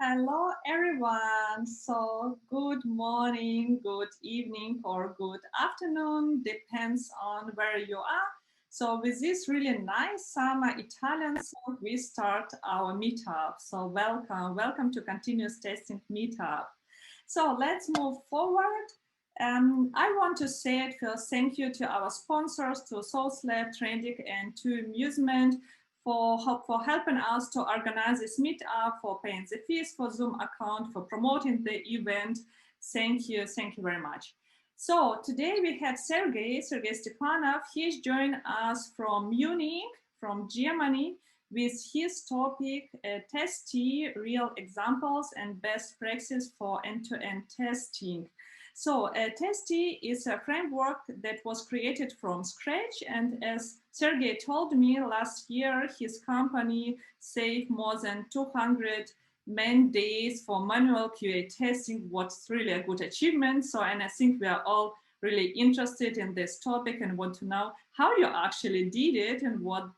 Hello, everyone. So, good morning, good evening, or good afternoon, depends on where you are. So, with this really nice summer Italian song, we start our meetup. So, welcome to Continuous Testing Meetup. So, let's move forward. I want to say it first, thank you to our sponsors, to SourceLab, Trendic, and to Amusement for helping us to organize this meetup, for paying the fees for Zoom account, for promoting the event. Thank you very much. So today we have Sergei Stepanov. He's joined us from Munich, from Germany, with his topic, Testee, real examples and best practice for end-to-end testing. So Testee is a framework that was created from scratch, and as Sergei told me last year, his company saved more than 200 man days for manual QA testing, what's really a good achievement. So, and I think we are all really interested in this topic and want to know how you actually did it and what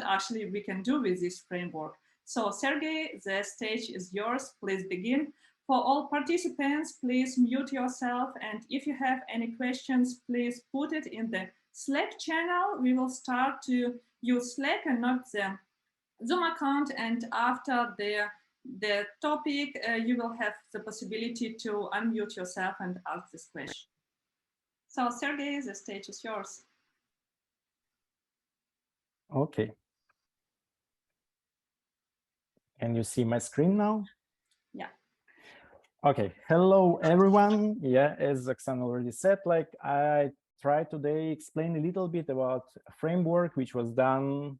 actually we can do with this framework. So Sergei, the stage is yours. Please begin. For all participants, please mute yourself. And if you have any questions, please put it in the Slack channel. We will start to use Slack and not the Zoom account. And after the topic, you will have the possibility to unmute yourself and ask this question. So Sergei, the stage is yours. Okay. Can you see my screen now? Yeah. Okay. Hello, everyone. Yeah, as Oksana already said, like I tried today explain a little bit about a framework which was done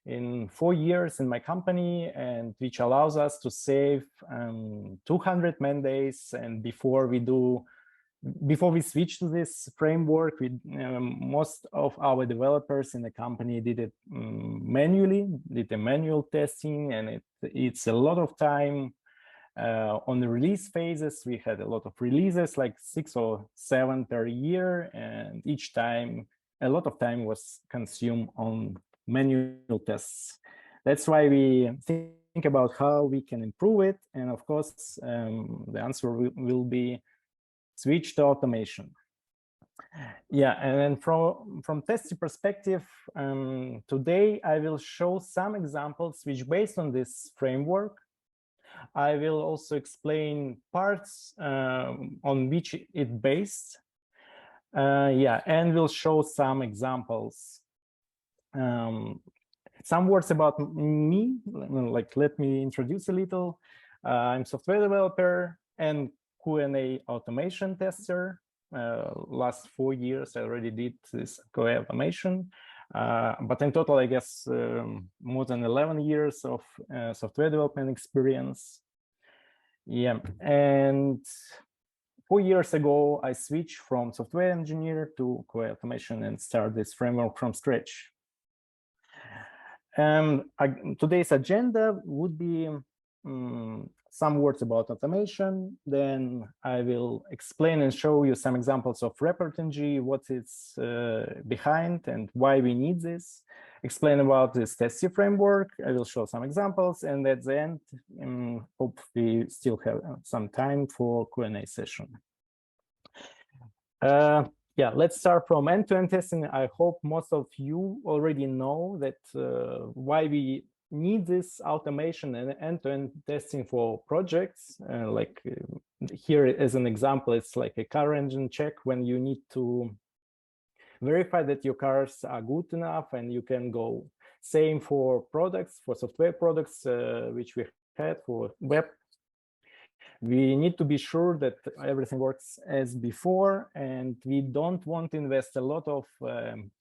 in 4 years in my company and which allows us to save 200 man days. And before we switch to this framework, most of our developers in the company did it manually, did the manual testing, and it's a lot of time on the release phases. We had a lot of releases, like 6 or 7 per year, and each time a lot of time was consumed on manual tests. That's why we think about how we can improve it, and of course the answer will be switch to automation. Yeah, and then from testing perspective, today I will show some examples which based on this framework. I will also explain parts on which it based. Yeah, and we'll show some examples. Some words about me, like let me introduce a little. I'm software developer and Q&A automation tester. Last 4 years, I already did this QA automation. But in total, I guess more than 11 years of software development experience. Yeah, and 4 years ago, I switched from software engineer to QA automation and started this framework from scratch. Today's agenda would be some words about automation. Then I will explain and show you some examples of ReportNG, what it's behind and why we need this. Explain about this Testee framework. I will show some examples, and at the end, hope we still have some time for Q&A session. Yeah, let's start from end-to-end testing. I hope most of you already know that why we need this automation and end-to-end testing for projects. Like here as an example, it's like a car engine check when you need to verify that your cars are good enough and you can go. Same for products, for software products, which we had for web. We need to be sure that everything works as before, and we don't want to invest a lot of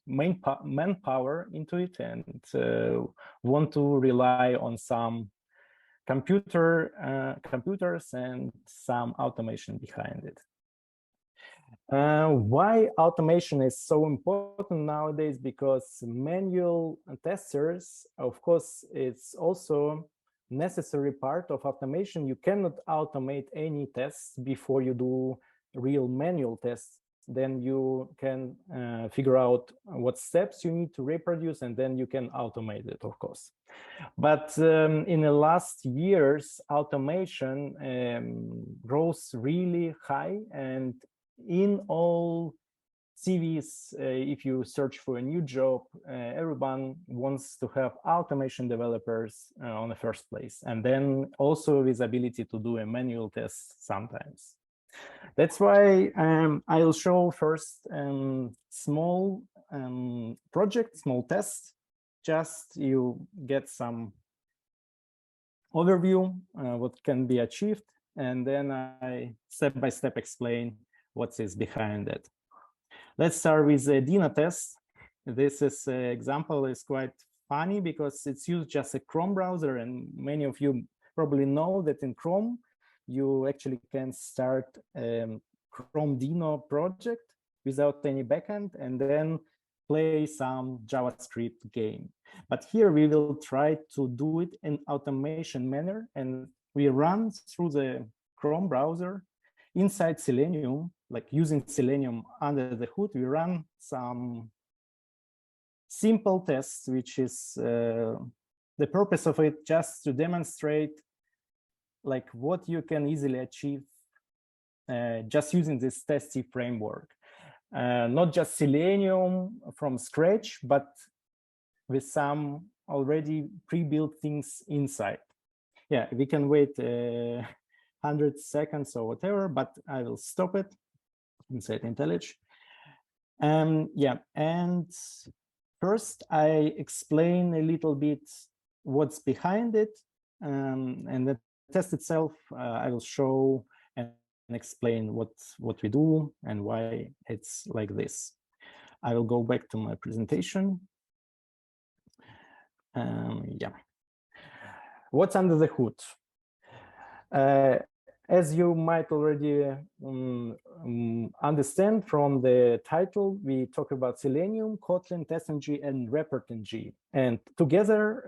manpower into it, and want to rely on some computers and some automation behind it. Why automation is so important nowadays? Because manual testers, of course, it's also necessary part of automation. You cannot automate any tests before you do real manual tests. then you can figure out what steps you need to reproduce, and then you can automate it, of course. But in the last years, automation grows really high, and in all CVs, if you search for a new job, everyone wants to have automation developers on the first place, and then also with ability to do a manual test sometimes. That's why I'll show first small project, small test, just you get some overview, what can be achieved, and then I step by step explain what is behind it. Let's start with the Dina test. This is example is quite funny because it's used just a Chrome browser, and many of you probably know that in Chrome you actually can start Chrome Dino project without any backend and then play some JavaScript game. But here we will try to do it in automation manner, and we run through the Chrome browser inside Selenium, like using Selenium under the hood. We run some simple tests, which is the purpose of it just to demonstrate like what you can easily achieve just using this Testee framework. Not just Selenium from scratch, but with some already pre-built things inside. Yeah, we can wait 100 seconds or whatever, but I will stop it inside IntelliJ. Yeah, and first I explain a little bit what's behind it, and the test itself I will show and explain what we do and why it's like this. I will go back to my presentation. Yeah, what's under the hood? As you might already understand from the title, we talk about Selenium, Kotlin, TestNG, and ReportNG. And together,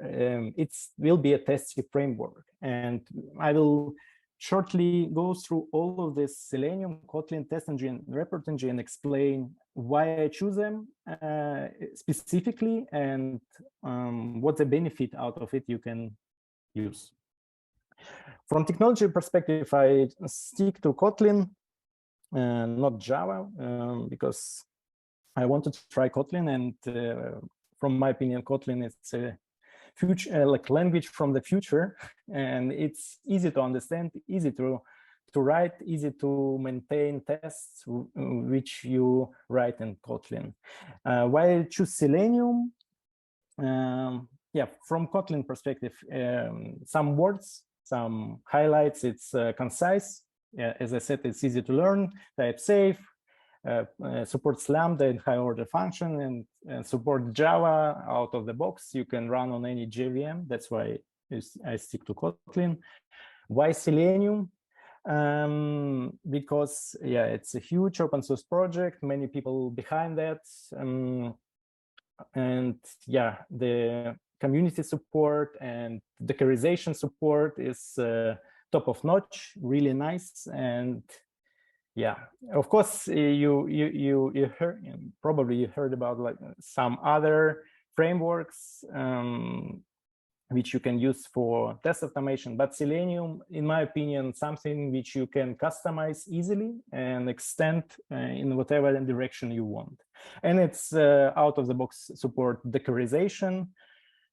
it will be a Testee framework. And I will shortly go through all of this Selenium, Kotlin, TestNG, and ReportNG and explain why I choose them specifically and what the benefit out of it you can use. From technology perspective, I stick to Kotlin, not Java, because I wanted to try Kotlin, and from my opinion, Kotlin is a future, like language from the future, and it's easy to understand, easy to write, easy to maintain tests, which you write in Kotlin. Why I choose Selenium? Yeah, from Kotlin perspective, some words, some highlights. It's concise. Yeah, as I said, it's easy to learn, type safe, supports Lambda and high order function, and support Java out of the box. You can run on any JVM. That's why I stick to Kotlin. Why Selenium? Because yeah, it's a huge open source project, many people behind that, and yeah, the community support and Dockerization support is top of notch, really nice. And yeah, of course, you heard, probably you heard about like some other frameworks which you can use for test automation, but Selenium, in my opinion, something which you can customize easily and extend in whatever direction you want. And it's out of the box support Dockerization,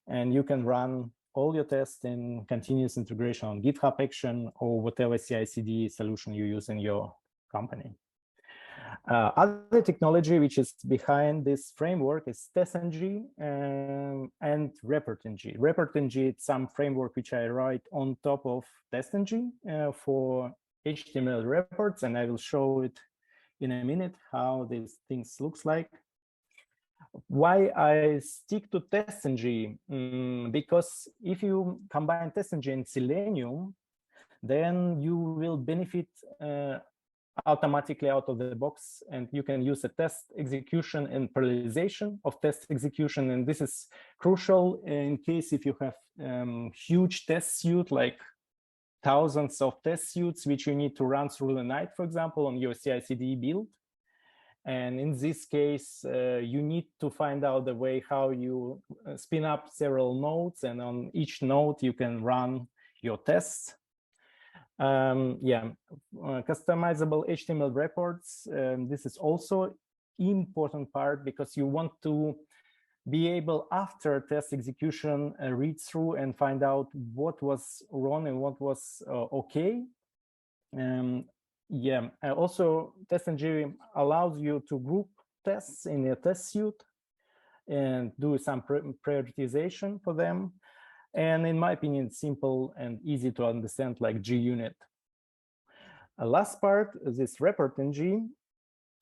and you can run all your tests in continuous integration on GitHub Action or whatever CI/CD solution you use in your company. Other technology which is behind this framework is TestNG and ReportNG. ReportNG is some framework which I write on top of TestNG for HTML reports, and I will show it in a minute how these things looks like. Why I stick to TestNG? Because if you combine TestNG and Selenium, then you will benefit automatically out of the box, and you can use a test execution and parallelization of test execution. And this is crucial in case if you have huge test suite, like thousands of test suites, which you need to run through the night, for example, on your CI/CD build. And in this case, you need to find out the way how you spin up several nodes, and on each node you can run your tests. Customizable HTML reports. This is also important part, because you want to be able, after test execution, read through and find out what was wrong and what was okay. Also TestNG allows you to group tests in a test suite and do some prioritization for them. And in my opinion, it's simple and easy to understand, like JUnit. Last part, this ReportNG,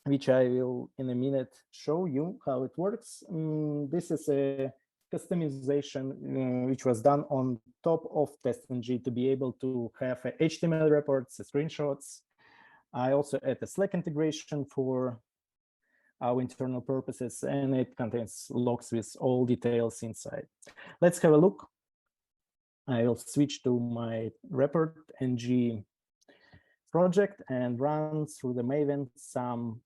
which I will in a minute show you how it works. This is a customization which was done on top of TestNG to be able to have HTML reports, screenshots. I also add a Slack integration for our internal purposes, and it contains logs with all details inside. Let's have a look. I will switch to my ReportNG project and run through the Maven some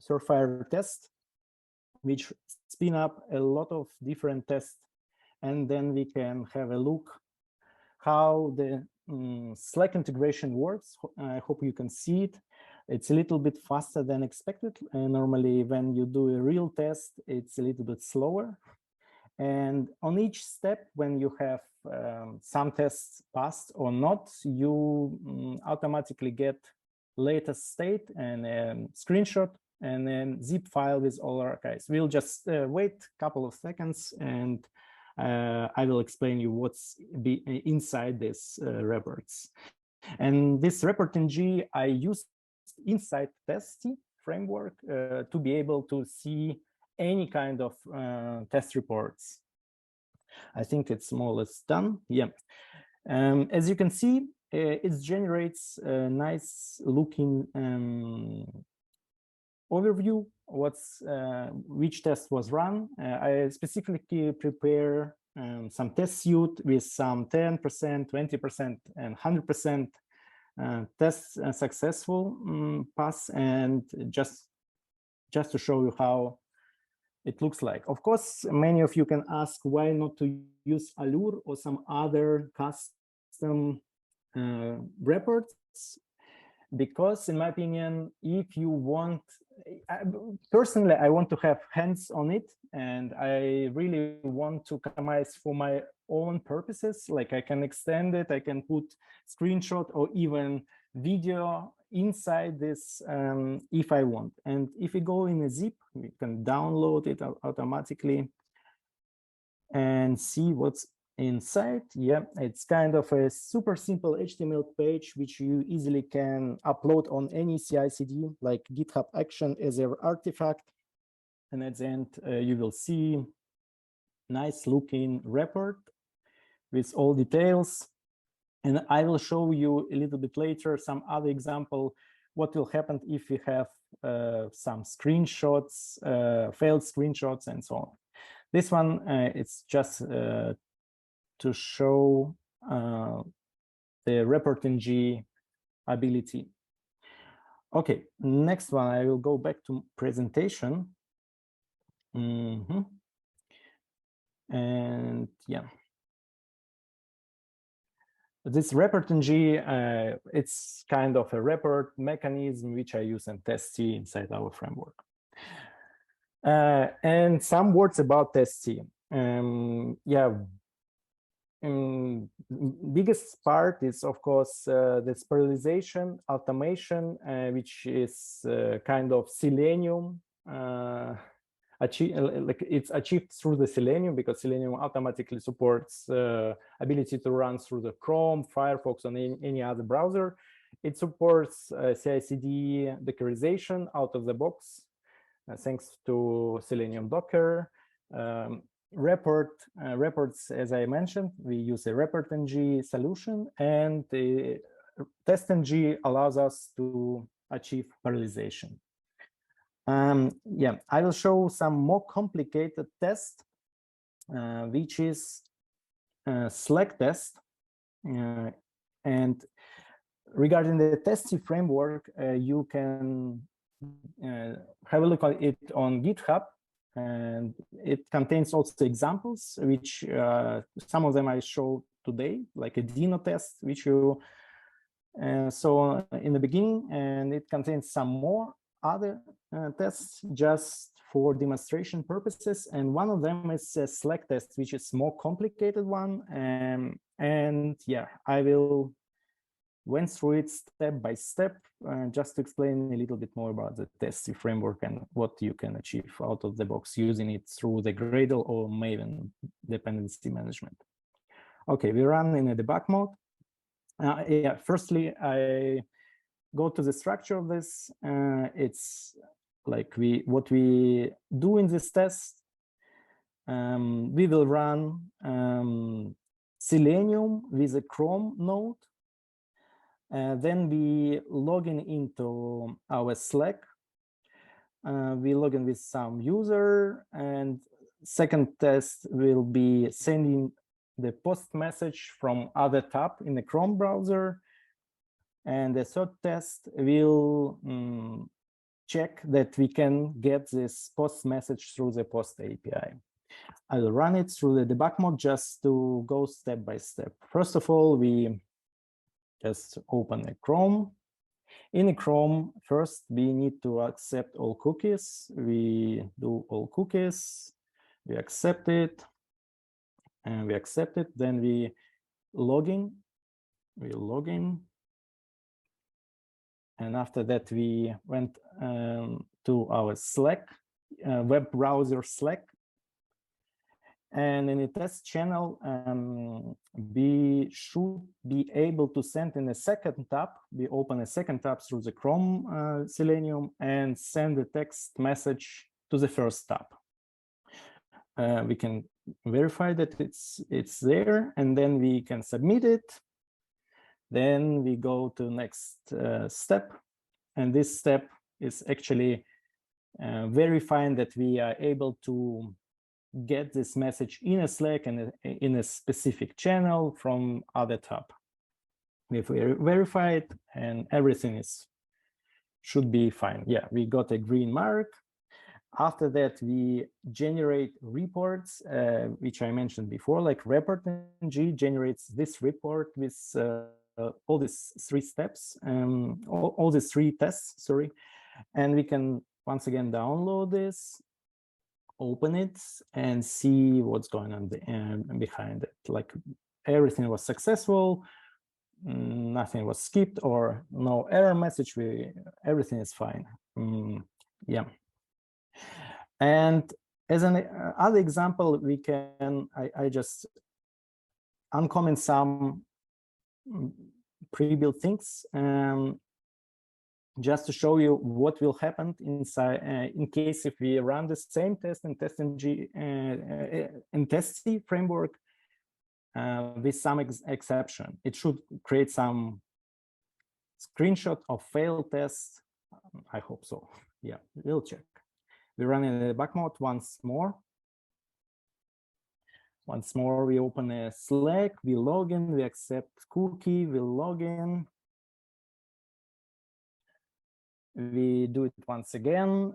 Surefire tests, which spin up a lot of different tests, and then we can have a look how the Slack integration works. I hope you can see it. It's a little bit faster than expected. Normally, when you do a real test, it's a little bit slower. And on each step, when you have some tests passed or not, you automatically get latest state and a screenshot and then zip file with all archives. We'll just wait a couple of seconds, and I will explain you what's inside this reports. And this ReportNG I used inside Testee framework to be able to see any kind of test reports. I think it's more or less done. Yeah. As you can see, it generates a nice looking overview which test was run. I specifically prepare some test suite with some 10%, 20%, and 100% tests successful pass, and just to show you how it looks like. Of course, many of you can ask why not to use Allure or some other custom reports, because in my opinion, if you want, personally, I want to have hands on it, and I really want to customize for my own purposes. Like, I can extend it, I can put screenshot or even video inside this if I want. And if we go in a zip, we can download it automatically and see what's inside. Yeah, it's kind of a super simple HTML page which you easily can upload on any CI/CD, like GitHub Action as an artifact. And at the end, you will see nice looking report with all details. And I will show you a little bit later some other example, what will happen if we have some screenshots, failed screenshots, and so on. This one, it's just to show the ReportNG ability. Okay, next one, I will go back to presentation. And yeah. This ReportNG, it's kind of a report mechanism which I use in Testee inside our framework. And some words about Testee. Biggest part is, of course, this parallelization automation, which is kind of Selenium. It's achieved through the Selenium, because Selenium automatically supports ability to run through the Chrome, Firefox, or any other browser. It supports CI/CD Dockerization out of the box, thanks to Selenium Docker. Reports, as I mentioned, we use a ReportNG solution, and the TestNG allows us to achieve parallelization. I will show some more complicated test, which is Slack test. And regarding the Testee framework, you can have a look at it on GitHub, and it contains also examples, which some of them I show today, like a Dino test, which you saw in the beginning, and it contains some more other tests just for demonstration purposes. And one of them is a Slack test, which is more complicated one. And yeah, I will went through it step by step, just to explain a little bit more about the Testee framework and what you can achieve out of the box using it through the Gradle or Maven dependency management. Okay, we run in a debug mode. Yeah, firstly, I go to the structure of this. It's like what we do in this test. We will run Selenium with a Chrome node. Then we log in into our Slack. We log in with some user, and second test will be sending the post message from other tab in the Chrome browser. And the third test will check that we can get this post message through the post API. I will run it through the debug mode just to go step by step. First of all, we just open a Chrome. In a Chrome, first we need to accept all cookies. We do all cookies, we accept it, and we accept it. Then we log in. And after that, we went to our Slack, web browser Slack. And in the test channel, we should be able to send in a second tab. We open a second tab through the Chrome Selenium and send the text message to the first tab. We can verify that it's there, and then we can submit it. Then we go to next step, and this step is actually verifying that we are able to get this message in a Slack and in a specific channel from other tab. If we verify it and everything should be fine. Yeah, we got a green mark. After that, we generate reports, which I mentioned before, like ReportNG generates this report with all these three steps, all these three tests, sorry. And we can once again download this, open it, and see what's going on behind it. Like everything was successful, nothing was skipped, or no error message. Everything is fine. Yeah. And as an other example, we can I just uncomment some pre-built things just to show you what will happen inside in case if we run the same test in TestNG in Testee framework with some exception. It should create some screenshot of failed tests. I hope so. Yeah, we'll check. We run in the debug mode once more. Once more, we open a Slack, we log in, we accept cookie, we log in. We do it once again,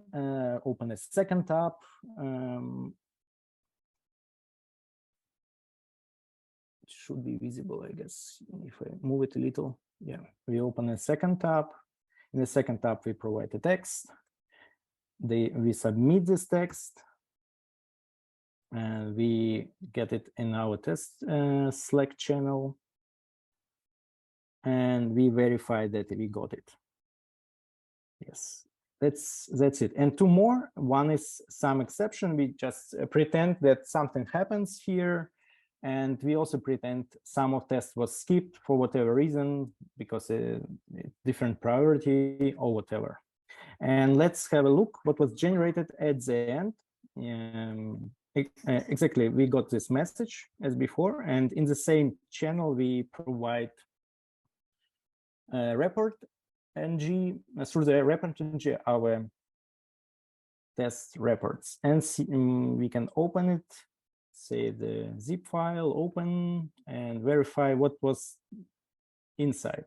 open a second tab. It should be visible, I guess, if I move it a little. Yeah, we open a second tab. In the second tab, we provide the text. We submit this text. And we get it in our test Slack channel. And we verify that we got it. Yes, that's it. And two more. One is some exception. We just pretend that something happens here. And we also pretend some of tests was skipped for whatever reason, because different priority or whatever. And let's have a look what was generated at the end. Exactly, we got this message as before, and in the same channel we provide ReportNG through the ReportNG our test reports, and we can open it, say the zip file, open, and verify what was inside.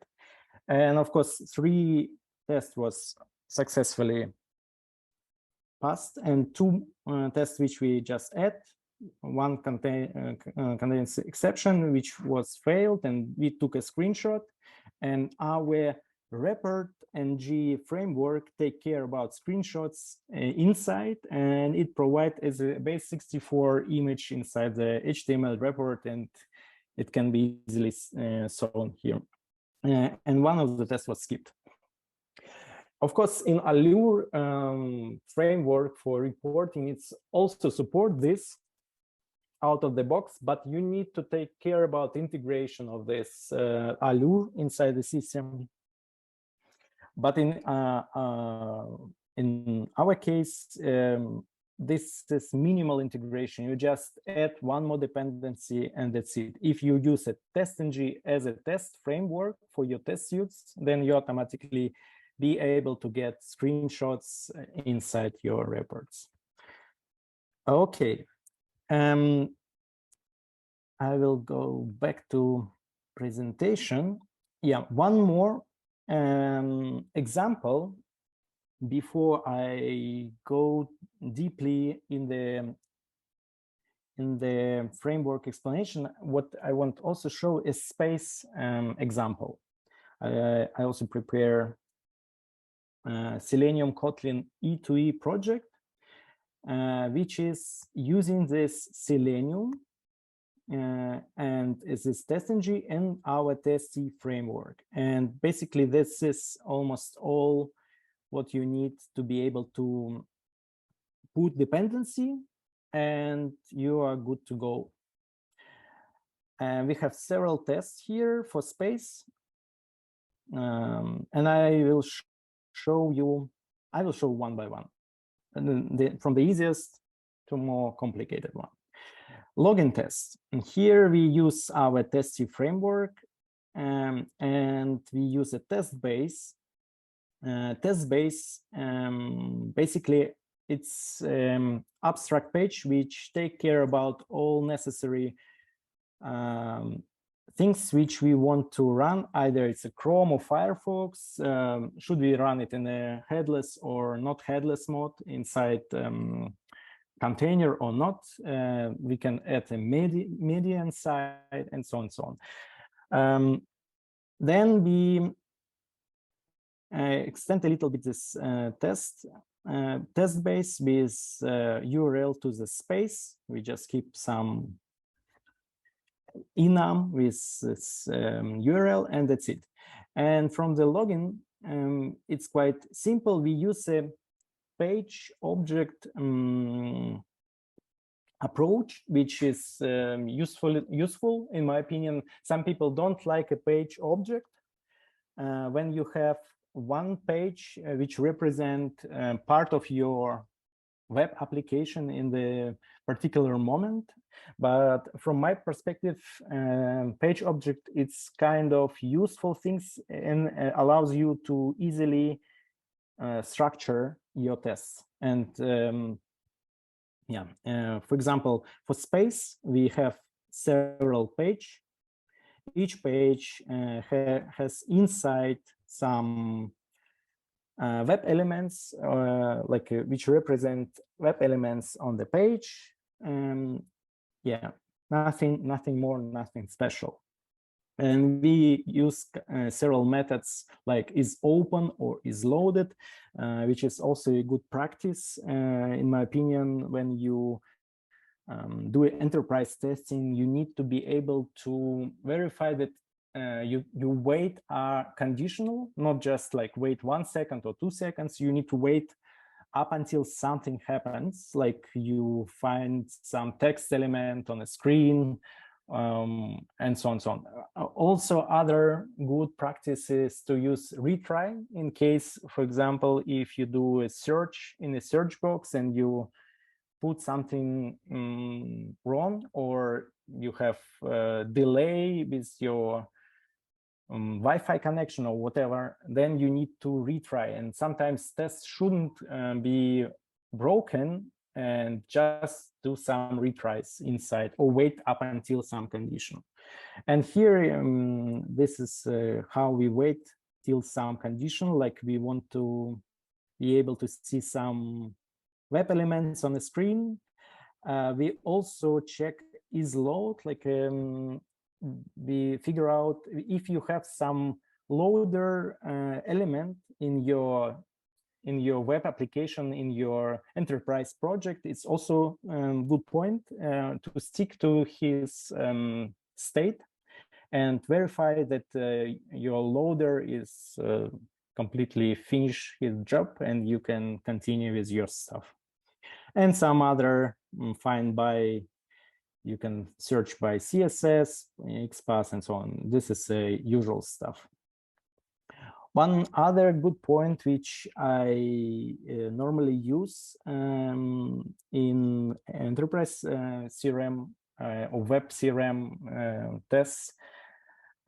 And of course, 3 tests was successfully passed, and two tests which we just add. One contains exception which was failed, and we took a screenshot, and our ReportNG framework take care about screenshots inside, and it provides as a base64 image inside the HTML report, and it can be easily shown here. And one of the tests was skipped. Of course, in Allure framework for reporting, it's also support this out of the box, but you need to take care about integration of this Allure inside the system. But in our case, this is minimal integration. You just add one more dependency and that's it. If you use a TestNG as a test framework for your test suites, then you automatically be able to get screenshots inside your reports. Okay. I will go back to presentation. Yeah, one more example before I go deeply in the framework explanation. What I want to also show is space example. I also prepare Selenium Kotlin e2e project, which is using this Selenium and is this TestNG and our Testee framework. And basically, this is almost all what you need to be able to put dependency, and you are good to go. And we have several tests here for space. And I will show you, I will show one by one, and from the easiest to more complicated one. Login test. And here we use our Testee framework, and we use a test base. Basically, it's abstract page which take care about all necessary things which we want to run. Either it's a Chrome or Firefox. Should we run it in a headless or not headless mode inside container or not? We can add a media inside, and so on and so on. Then we extend a little bit this test base with URL to the space. We just keep some enum with this URL, and that's it. And from the login, it's quite simple. We use a page object approach, which is useful in my opinion. Some people don't like a page object. When you have one page which represent part of your web application in the particular moment, but from my perspective, page object, it's kind of useful things and allows you to easily structure your tests. And for example, for space, we have several pages. Each page has inside some web elements, which represent web elements on the page. Nothing more, nothing special. And we use several methods like is open or is loaded, which is also a good practice, in my opinion. When you do enterprise testing, you need to be able to verify that your wait are conditional, not just like wait 1 second or 2 seconds. You need to wait up until something happens, like you find some text element on a screen, and so on and so on. Also, other good practices to use retry in case, for example, if you do a search in a search box and you put something wrong, or you have delay with your Wi-Fi connection or whatever, then you need to retry. And sometimes tests shouldn't be broken, and just do some retries inside or wait up until some condition. And here, this is how we wait till some condition, like we want to be able to see some web elements on the screen. We also check is load, like we figure out if you have some loader element in your web application, in your enterprise project. It's also a good point to stick to his state and verify that your loader is completely finished his job and you can continue with your stuff. And some other find by, you can search by CSS, XPath, and so on. This is usual stuff. One other good point which I normally use in enterprise CRM or web CRM tests,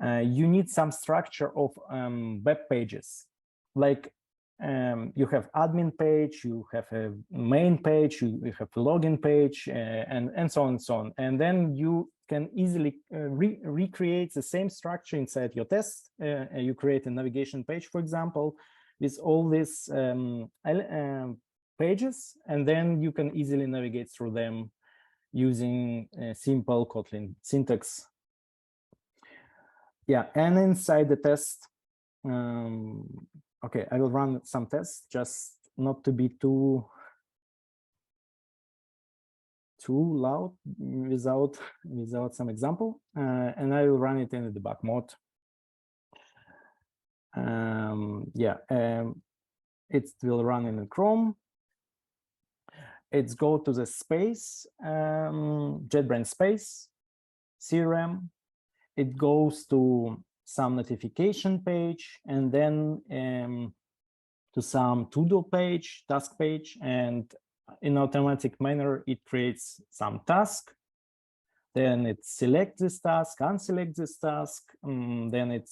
you need some structure of web pages. Like you have admin page, you have a main page, you have a login page, and so on and so on. And then you can easily recreate the same structure inside your test. You create a navigation page, for example, with all these pages, and then you can easily navigate through them using simple Kotlin syntax. Yeah, and inside the test, okay, I will run some tests, just not to be too loud without some example, and I will run it in the debug mode. It will run in Chrome. It's go to the space, JetBrains space, CRM. It goes to some notification page, and then to some to-do page, task page, and in automatic manner, it creates some task. Then it selects this task, unselect this task, then it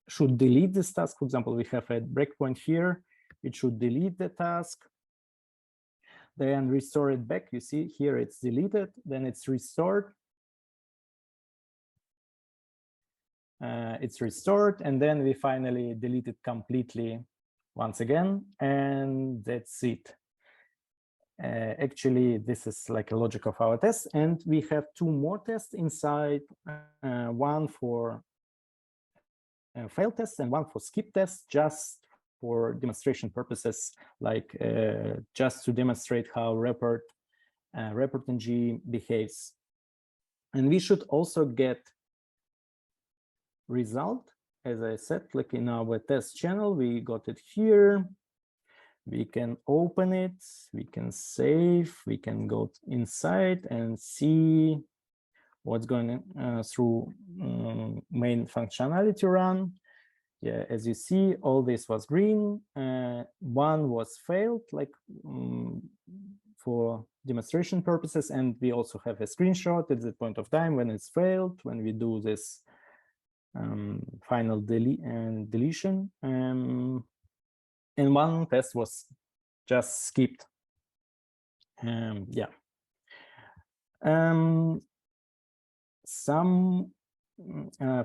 should delete this task. For example, we have a breakpoint here. It should delete the task, then restore it back. You see here it's deleted, then it's restored. It's restored, and then we finally delete it completely once again, and that's it. Actually, this is like a logic of our test, and we have two more tests inside, one for fail test and one for skip test, just for demonstration purposes, like just to demonstrate how ReportNG behaves. And we should also get result, as I said, like in our test channel, we got it here. We can open it, we can save, we can go inside and see what's going through main functionality run. Yeah, as you see, all this was green. One was failed, like for demonstration purposes, and we also have a screenshot at the point of time when it's failed, when we do this final deletion. And one test was just skipped. Yeah. For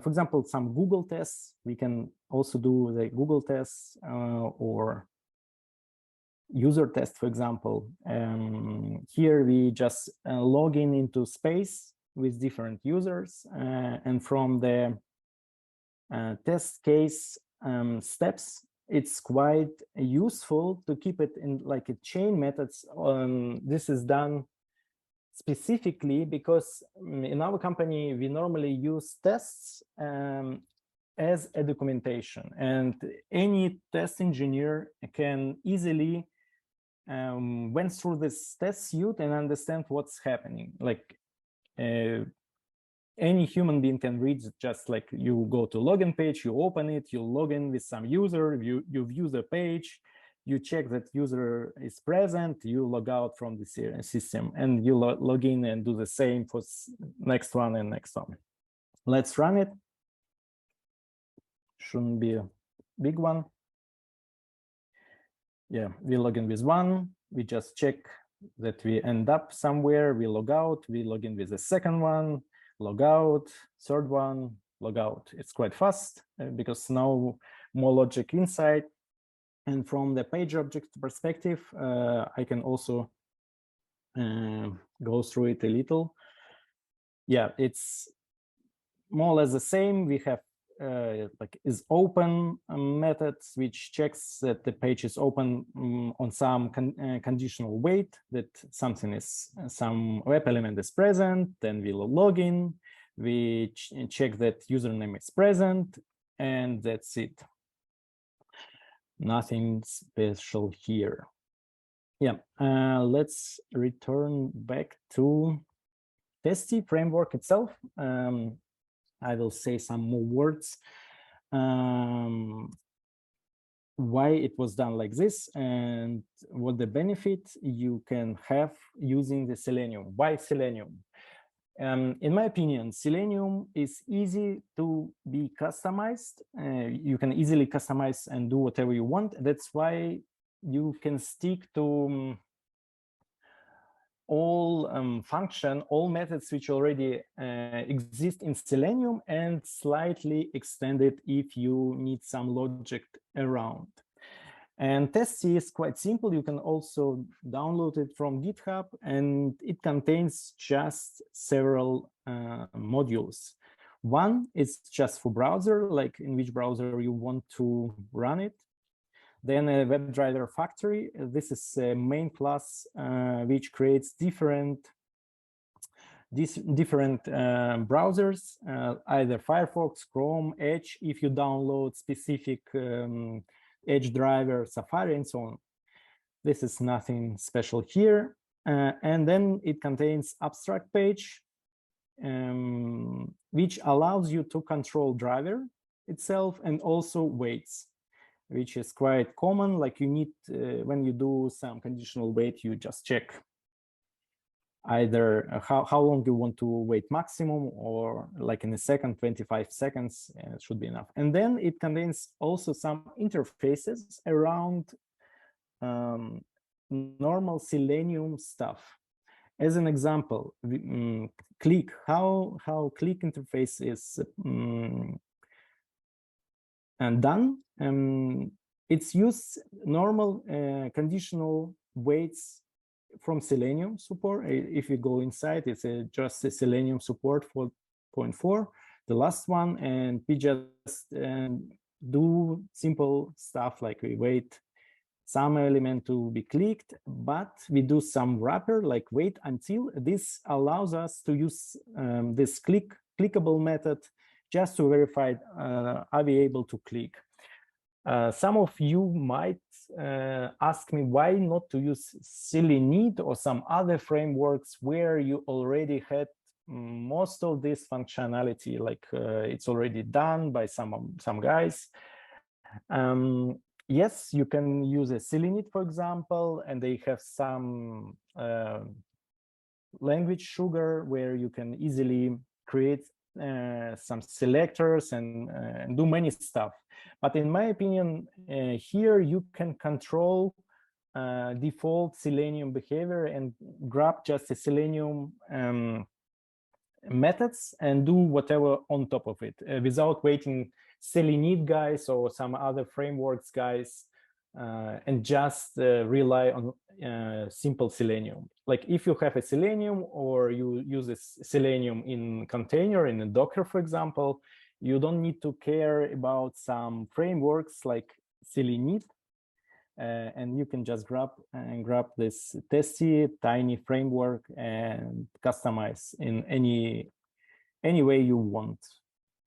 example, some Google tests, we can also do the Google tests or user test, for example. Here we just log into space with different users, and from the test case steps, it's quite useful to keep it in like a chain methods. This is done specifically because in our company, we normally use tests as a documentation, and any test engineer can easily went through this test suite and understand what's happening. Like any human being can read, just like you go to login page, you open it, you log in with some user, you view the page, you check that user is present, you log out from the system, and you log in and do the same for next one and next one. Let's run it. Shouldn't be a big one. Yeah, we log in with one, we just check that we end up somewhere, we log out, we log in with the second one, log out, third one, log out. It's quite fast because now more logic inside. And from the page object perspective, I can also go through it a little. Yeah, it's more or less the same. We have like is open methods, which checks that the page is open on some conditional wait, that something is, some web element is present. Then we'll log in, we check that username is present, and that's it. Nothing special here. Yeah, let's return back to Testee framework itself. I will say some more words why it was done like this and what the benefit you can have using the Selenium. Why Selenium? In my opinion, Selenium is easy to be customized. You can easily customize and do whatever you want. That's why you can stick to all all methods which already exist in Selenium and slightly extend it if you need some logic around. And Testee is quite simple. You can also download it from GitHub, and it contains just several modules. One is just for browser, like in which browser you want to run it. Then a WebDriver factory. This is a main class which creates different browsers, either Firefox, Chrome, Edge, if you download specific Edge driver, Safari, and so on. This is nothing special here. And then it contains abstract page, which allows you to control driver itself and also weights, which is quite common. Like you need, when you do some conditional wait, you just check either how long you want to wait maximum, or like in a second, 25 seconds should be enough. And then it contains also some interfaces around normal Selenium stuff. As an example, click, how click interface is and done. It's used normal conditional waits from Selenium support. If you go inside, it's just a Selenium support 4.4, the last one, and we just do simple stuff like we wait some element to be clicked, but we do some wrapper like wait until. This allows us to use this clickable method just to verify are we able to click. Some of you might ask me why not to use Selenium or some other frameworks where you already had most of this functionality, like it's already done by some guys. Yes, you can use a Selenium, for example, and they have some language sugar where you can easily create some selectors and do many stuff. But in my opinion, here you can control default Selenium behavior and grab just a Selenium methods and do whatever on top of it without waiting Selenium guys or some other frameworks guys and just rely on simple Selenium. Like if you have a Selenium or you use a Selenium in container in a Docker, for example, you don't need to care about some frameworks like Selenium, and you can just grab this Testee tiny framework and customize in any way you want.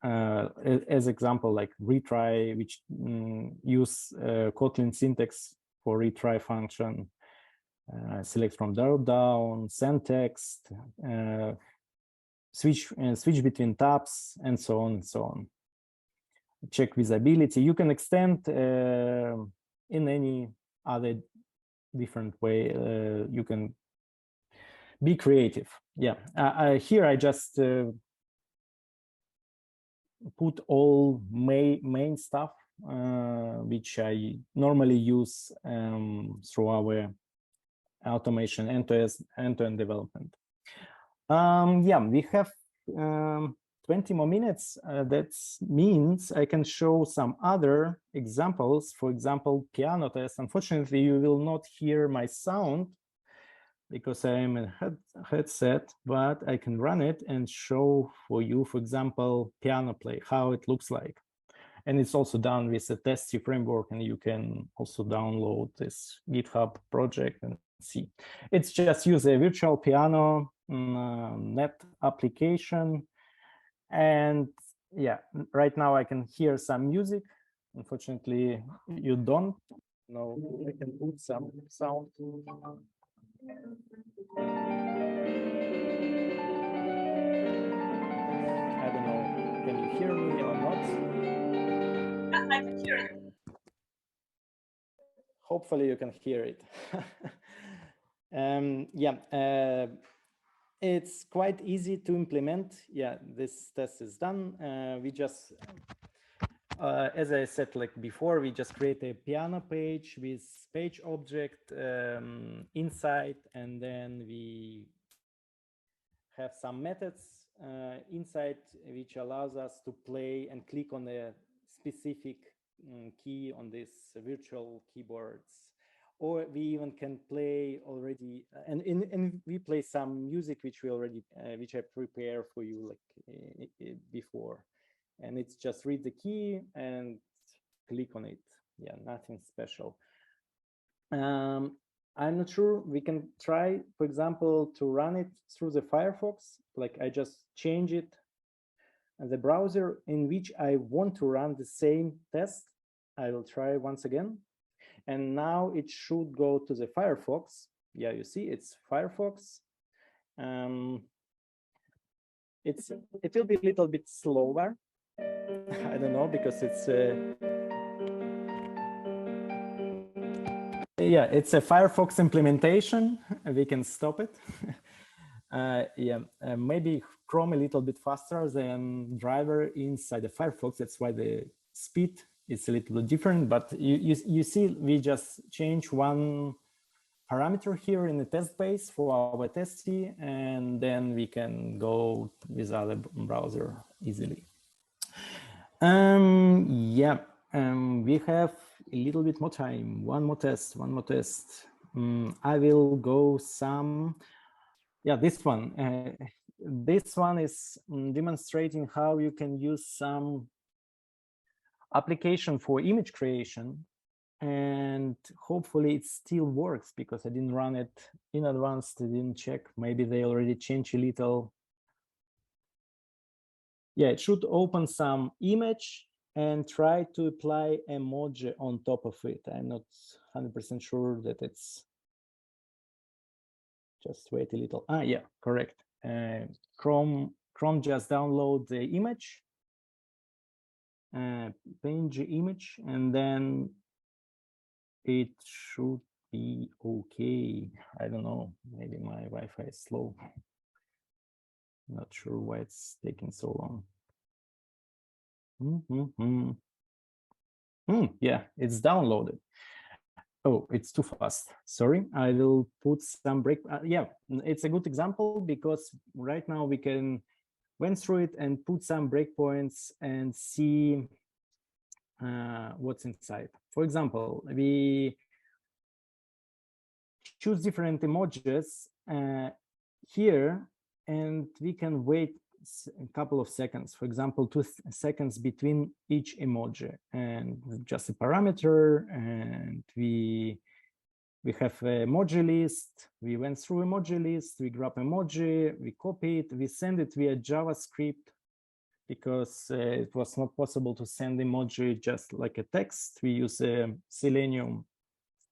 As example, like retry, which use Kotlin syntax for retry function, select from dropdown, send text, switch between tabs, and so on and so on. Check visibility. You can extend in any other different way. You can be creative. Yeah, here I just put all main stuff which I normally use through our automation end-to-end development. Yeah, we have 20 more minutes. That means I can show some other examples. For example, piano test. Unfortunately, you will not hear my sound because I am in headset, but I can run it and show for you, for example, piano play, how it looks like. And it's also done with the Testee framework, and you can also download this GitHub project and see. It's just use a virtual piano net application. And yeah, right now I can hear some music. Unfortunately, you don't. No, I can put some sound. I don't know, can you hear me or not? I can hear you. Hopefully you can hear it. It's quite easy to implement. Yeah, this test is done. We just, as I said like before, we just create a piano page with page object inside, and then we have some methods inside which allows us to play and click on a specific key on this virtual keyboards, or we even can play already and we play some music which we already which I prepare for you like before, and it's just read the key and click on it. Yeah, nothing special. I'm not sure. We can try, for example, to run it through the Firefox. Like I just change it and the browser in which I want to run the same test. I will try once again. And now it should go to the Firefox. Yeah, you see, it's Firefox. It will be a little bit slower. I don't know, because it's yeah, it's a Firefox implementation. We can stop it. Maybe Chrome a little bit faster than driver inside the Firefox. That's why the speed is a little bit different. But you see, we just change one parameter here in the test base for our Testee, and then we can go with other browser easily. We have a little bit more time. One more test. I will go some. Yeah, this one. This one is demonstrating how you can use some application for image creation, and hopefully it still works because I didn't run it in advance. I didn't check. Maybe they already changed a little. Yeah, it should open some image and try to apply emoji on top of it. I'm not 100% sure that it's. Just wait a little. Yeah, correct. Chrome just download the image, PNG image, and then it should be okay. I don't know. Maybe my Wi-Fi is slow. Not sure why it's taking so long. Yeah, it's downloaded. Oh, it's too fast. Sorry, I will put some break. Yeah, it's a good example because right now we can went through it and put some breakpoints and see what's inside. For example, we choose different emojis here, and we can wait a couple of seconds, for example, 2 seconds between each emoji, and just a parameter, and we have an emoji list. We went through emoji list, we grab emoji, we copy it, we send it via JavaScript because it was not possible to send emoji just like a text. We use a Selenium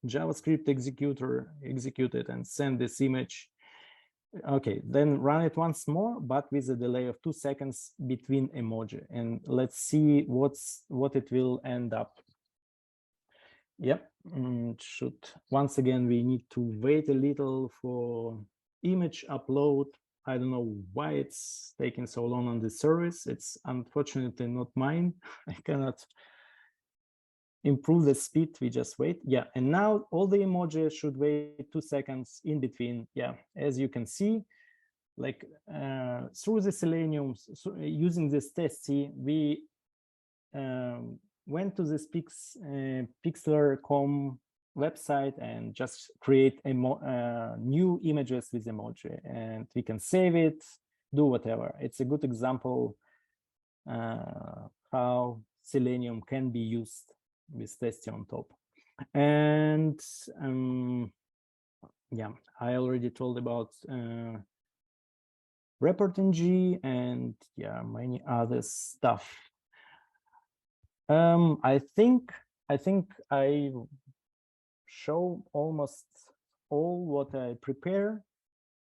JavaScript executor, execute it and send this image. Okay, then run it once more, but with a delay of 2 seconds between emoji, and let's see what it will end up. Yep, should once again we need to wait a little for image upload. I don't know why it's taking so long on the service. It's unfortunately not mine. I cannot improve the speed. We just wait. Yeah, and now all the emojis should wait 2 seconds in between. Yeah, as you can see, like through the Selenium, using this Testee, we went to this Pixlr.com website and just create new images with emoji, and we can save it, do whatever. It's a good example how Selenium can be used with Testee on top. And yeah, I already told about ReportNG and yeah, many other stuff. I think I show almost all what I prepare.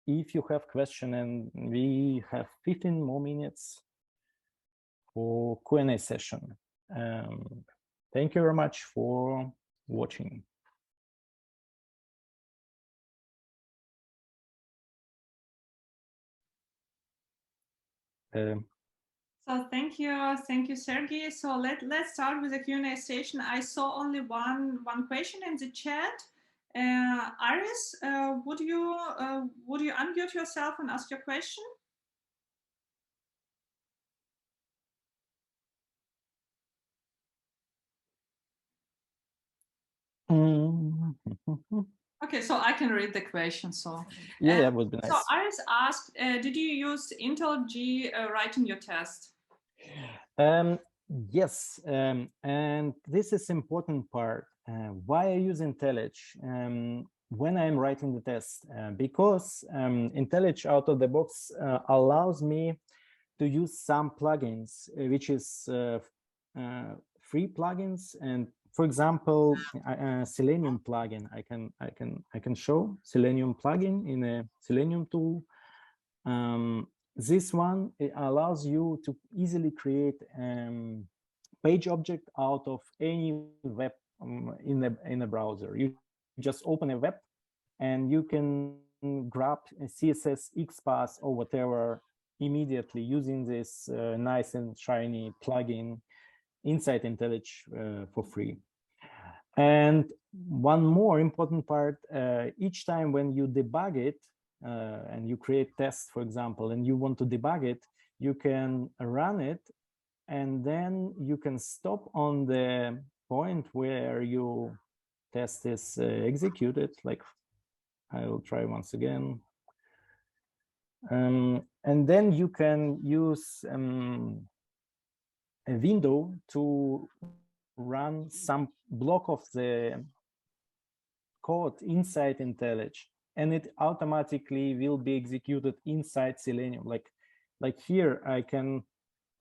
If you have question, and we have 15 more minutes for Q&A session. Thank you very much for watching. So thank you, Sergei. So let's start with the Q&A session. I saw only one question in the chat. Iris, would you unmute yourself and ask your question? Okay, so I can read the question. So yeah, that would be nice. So Iris asked, did you use IntelliJ writing your test? Yes, and this is important part. Why I use IntelliJ when I'm writing the test? Because IntelliJ out of the box allows me to use some plugins, which is free plugins. And for example, Selenium plugin, I can show Selenium plugin in a Selenium tool. This one, it allows you to easily create page object out of any web in a browser. You just open a web and you can grab a CSS, XPath, or whatever immediately using this nice and shiny plugin inside IntelliJ for free. And one more important part, each time when you debug it, and you create tests, for example, and you want to debug it, you can run it, and then you can stop on the point where your test is executed. Like, I will try once again. And then you can use a window to run some block of the code inside IntelliJ, and it automatically will be executed inside Selenium. Like here, I can,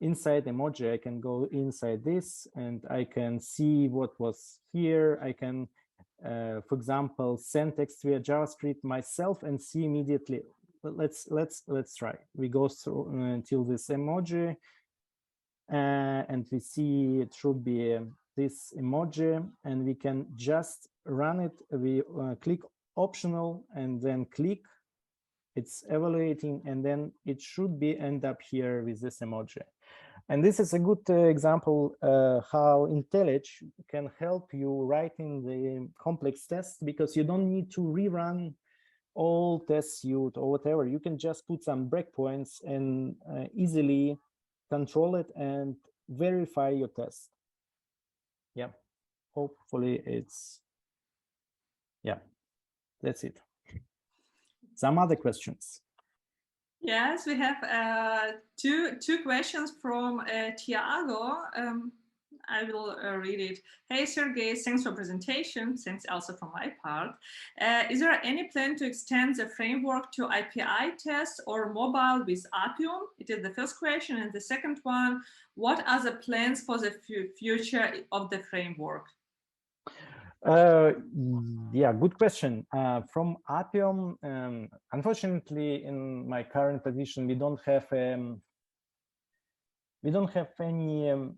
inside emoji, I can go inside this and I can see what was here. I can, for example, send text via JavaScript myself and see immediately. Let's try. We go through until this emoji, and we see it should be this emoji, and we can just run it. We click optional and then click. It's evaluating, and then it should be end up here with this emoji. And this is a good example how IntelliJ can help you writing the complex tests, because you don't need to rerun all test suite or whatever. You can just put some breakpoints and easily control it and verify your test. Yeah, hopefully it's, yeah, that's it. Some other questions? Yes, we have two questions from Tiago. I will read it. Hey, Sergei, thanks for presentation. Thanks also from my part. Is there any plan to extend the framework to API tests or mobile with Appium? It is the first question. And the second one, what are the plans for the future of the framework? Yeah, good question. From Appium, unfortunately, in my current position, we don't have any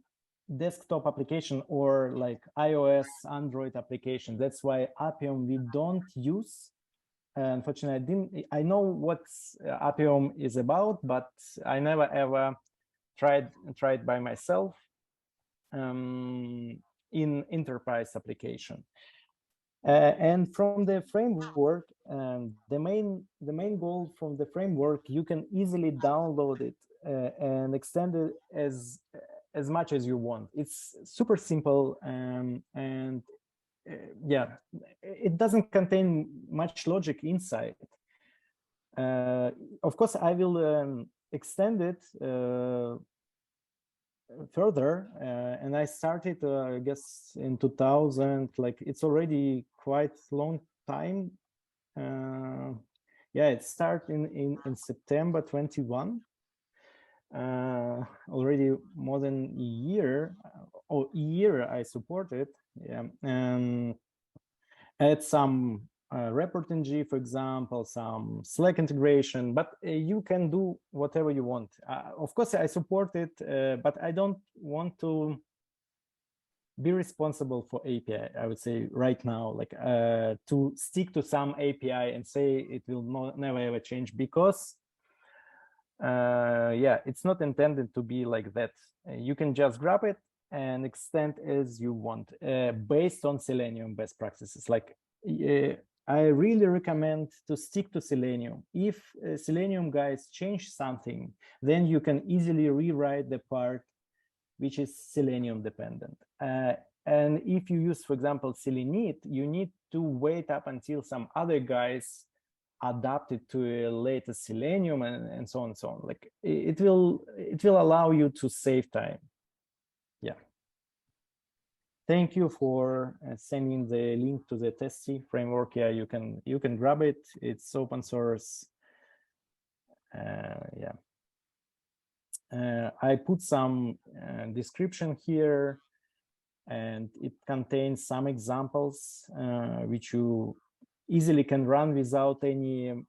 desktop application or like iOS, Android application. That's why Appium we don't use. Unfortunately, I know what Appium is about, but I never ever tried by myself in enterprise application. And from the framework, the main goal from the framework, you can easily download it and extend it as much as you want. It's super simple, and yeah, it doesn't contain much logic inside. Of course, I will extend it further, and I started, I guess, in 2000. Like, it's already quite long time. Yeah, it started in September 21. Already more than a year, I support it. Yeah, and add some ReportNG, for example, some Slack integration, but you can do whatever you want. Of course, I support it, but I don't want to be responsible for API, I would say right now, like to stick to some API and say it will never ever change, because yeah, it's not intended to be like that. You can just grab it and extend as you want, based on Selenium best practices. Like, I really recommend to stick to Selenium. If Selenium guys change something, then you can easily rewrite the part which is Selenium dependent. And if you use, for example, Selenit, you need to wait up until some other guys adapt it to a latest Selenium, and so on and so on. Like, it will allow you to save time. Yeah. Thank you for sending the link to the Testee framework. Yeah, you can grab it. It's open source. Yeah. I put some description here, and it contains some examples which you easily can run without any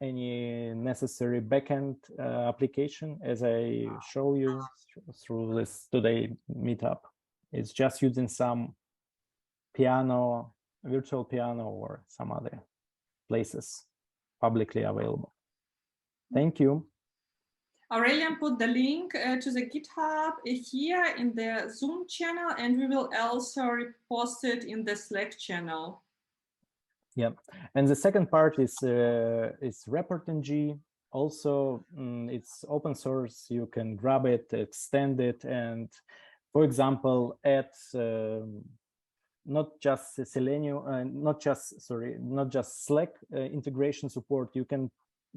necessary backend application, as I show you through this today meetup. It's just using some piano, virtual piano, or some other places publicly available. Thank you. Aurelian put the link to the GitHub here in the Zoom channel, and we will also repost it in the Slack channel. Yeah, and the second part is ReportNG. Also, it's open source. You can grab it, extend it, and, for example, add not just Selenium, not just Slack integration support. You can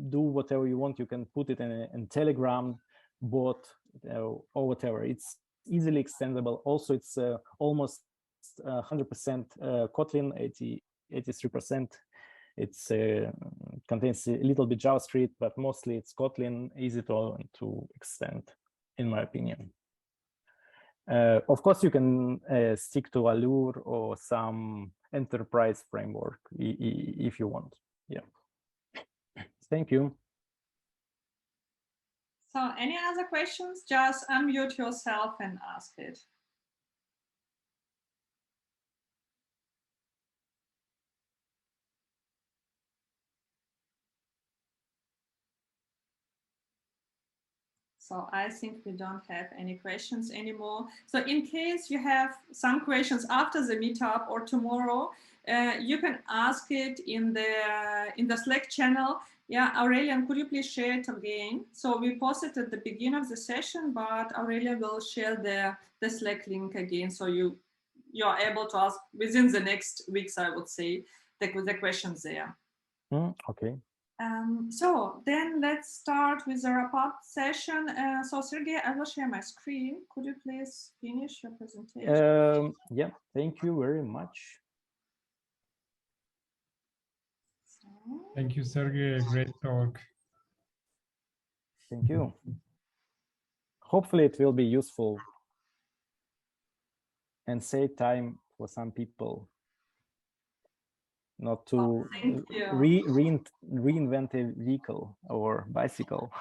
do whatever you want. You can put it in Telegram bot or whatever. It's easily extendable. Also, it's almost 100% Kotlin, 83%. It's contains a little bit JavaScript, but mostly it's Kotlin, easy to extend, in my opinion. Of course, you can stick to Allure or some enterprise framework if you want. Yeah. Thank you. So, any other questions? Just unmute yourself and ask it. So I think we don't have any questions anymore. So in case you have some questions after the meetup or tomorrow, you can ask it in the Slack channel. Yeah, Aurelian, could you please share it again? So we posted at the beginning of the session, but Aurelian will share the Slack link again, so you are able to ask within the next weeks, I would say, the questions there. Okay. So then let's start with the wrap-up session. So Sergei, I will share my screen. Could you please finish your presentation? Yeah, thank you very much. Thank you, Sergei. Great talk. Thank you. Hopefully it will be useful and save time for some people, not to reinvent a vehicle or bicycle.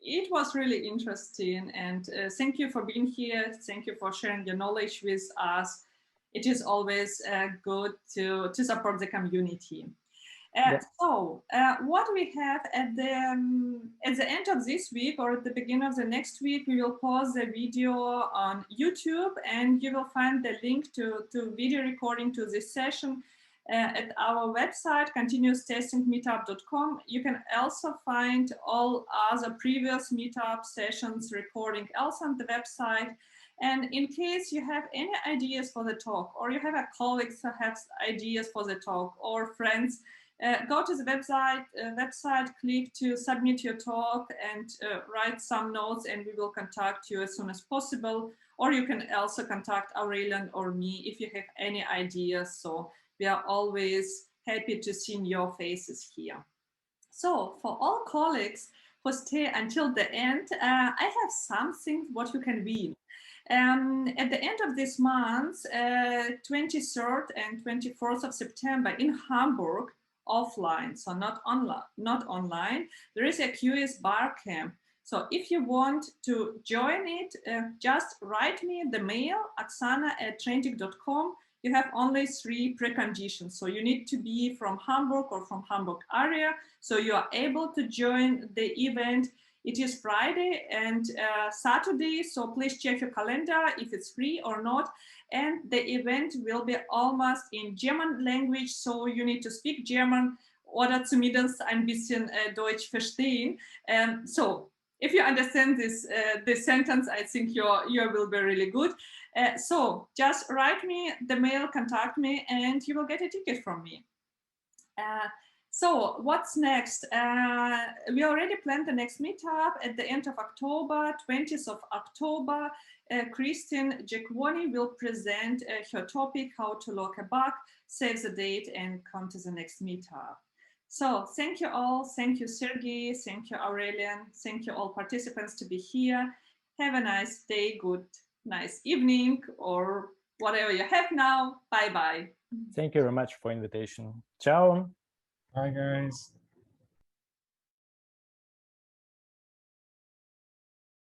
It was really interesting, and thank you for being here. Thank you for sharing your knowledge with us. It is always good to support the community. So what we have at the end of this week or at the beginning of the next week, we will post the video on YouTube, and you will find the link to video recording to this session at our website, continuoustestingmeetup.com. You can also find all other previous meetup sessions recording also on the website. And in case you have any ideas for the talk, or you have a colleague who has ideas for the talk, or friends, go to the website, click to submit your talk, and write some notes, and we will contact you as soon as possible. Or you can also contact Aurelian or me if you have any ideas. So we are always happy to see your faces here. So for all colleagues who stay until the end, I have something what you can win. At the end of this month, 23rd and 24th of September in Hamburg, offline, so not online, there is a QS bar camp. So if you want to join it, just write me the mail, oksana@traintic.com. You have only 3 preconditions. So you need to be from Hamburg or from Hamburg area, so you are able to join the event. It is Friday and Saturday, so please check your calendar if it's free or not. And the event will be almost in German language, so you need to speak German oder zumindest ein bisschen Deutsch verstehen. So if you understand this sentence, I think your will be really good. So just write me the mail, contact me, and you will get a ticket from me. So what's next? We already planned the next meetup at the end of October, 20th of October. Christine Giacquoni will present her topic, how to log a bug, save the date, and come to the next meetup. So thank you all. Thank you, Sergei. Thank you, Aurelian. Thank you all participants to be here. Have a nice day, nice evening, or whatever you have now. Bye-bye. Thank you very much for invitation. Ciao. Bye, guys.